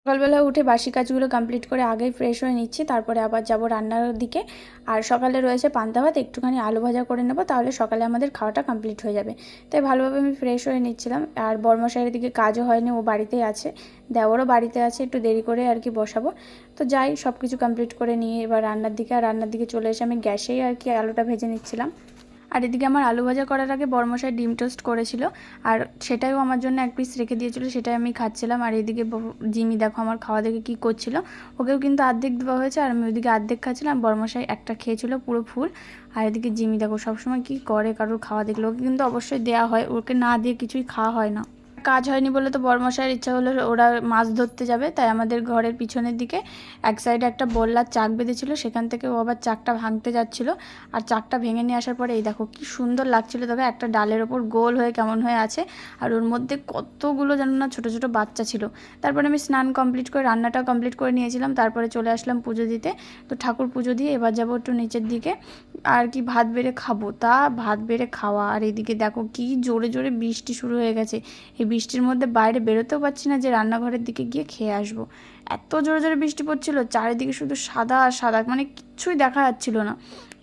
সকালবেলা উঠে বাসি কাজগুলো কমপ্লিট করে আগেই ফ্রেশ হয়ে নিচ্ছি, তারপরে আবার যাব রান্নার দিকে। আর সকালে রয়েছে পান্তা ভাত, একটুখানি আলু ভাজা করে নেব, তাহলে সকালে আমাদের খাওয়াটা কমপ্লিট হয়ে যাবে। তাই ভালোভাবে আমি ফ্রেশ হয়ে নিচ্ছিলাম। আর বর্মশাইয়ের দিকে কাজও হয়নি, ও বাড়িতেই আছে, দেওরও বাড়িতে আছে, একটু দেরি করে আর কি বসাবো। তো যাই, সব কিছু কমপ্লিট করে নিয়ে এবার রান্নার দিকে। আর রান্নার দিকে চলে এসে আমি গ্যাসেই আর কি আলুটা ভেজে নিচ্ছিলাম। আর এদিকে আমার আলু ভাজা করার আগে বড়মশাই ডিম টোস্ট করেছিল, আর সেটাইও আমার জন্য এক পিস রেখে দিয়েছিল, সেটাই আমি খাচ্ছিলাম। আর এদিকে জিমি দেখো আমার খাওয়া দেখে কী করছিল, ওকেও কিন্তু অর্ধেক দেওয়া হয়েছে, আর আমি ওদিকে অর্ধেক খাচ্ছিলাম, বড়মশাই একটা খেয়েছিল পুরো ফুল। আর এদিকে জিমি দেখো সবসময় কী করে, কারোর খাওয়া দেখলে ওকে কিন্তু অবশ্যই দেওয়া হয়, ওকে না দিয়ে কিছুই খাওয়া হয় না। কাজ হয়নি বলে তো বড়মশাইয়ের ইচ্ছা হলো ওরা মাছ ধরতে যাবে, তাই আমাদের ঘরের পিছনের দিকে এক সাইডে একটা বল্লার চাক বেঁধেছিল, সেখান থেকে ও আবার চাকটা ভাঙতে যাচ্ছিলো। আর চাকটা ভেঙে নিয়ে আসার পরে এই দেখো কি সুন্দর লাগছিল, দেখো একটা ডালের ওপর গোল হয়ে কেমন হয়ে আছে, আর ওর মধ্যে কতগুলো যেন না ছোটো ছোটো বাচ্চা ছিল। তারপরে আমি স্নান কমপ্লিট করে রান্নাটা কমপ্লিট করে নিয়েছিলাম, তারপরে চলে আসলাম পুজো দিতে। তো ঠাকুর পুজো দিয়ে এবার যাবো একটু নিচের দিকে, আর কি ভাত বেড়ে খাবো, তা ভাত বেড়ে খাওয়া। আর এদিকে দেখো কি জোরে জোরে বৃষ্টি শুরু হয়ে গেছে, এই বৃষ্টির মধ্যে বাইরে বেরোতেও পারছি না যে রান্নাঘরের দিকে গিয়ে খেয়ে আসবো। এত জোরে জোরে বৃষ্টি পড়ছিল, চারিদিকে শুধু সাদা আর সাদা, মানে কিচ্ছুই দেখা যাচ্ছিল না।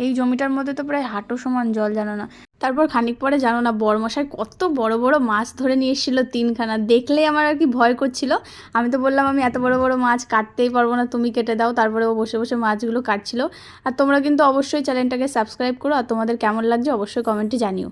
এই জমিটার মধ্যে তো প্রায় হাঁটু সমান জল, জানো না। তারপর খানিক পরে জানো না বড়মশাই কত বড় বড় মাছ ধরে নিয়ে এসেছিলো, তিনখানা। দেখলেই আমার আর কি ভয় করছিল। আমি তো বললাম আমি এত বড় বড় মাছ কাটতেই পারবো না, তুমি কেটে দাও। তারপরে ও বসে বসে মাছগুলো কাটছিল। আর তোমরা কিন্তু অবশ্যই চ্যানেলটাকে সাবস্ক্রাইব করো, আর তোমাদের কেমন লাগছে অবশ্যই কমেন্টে জানিও।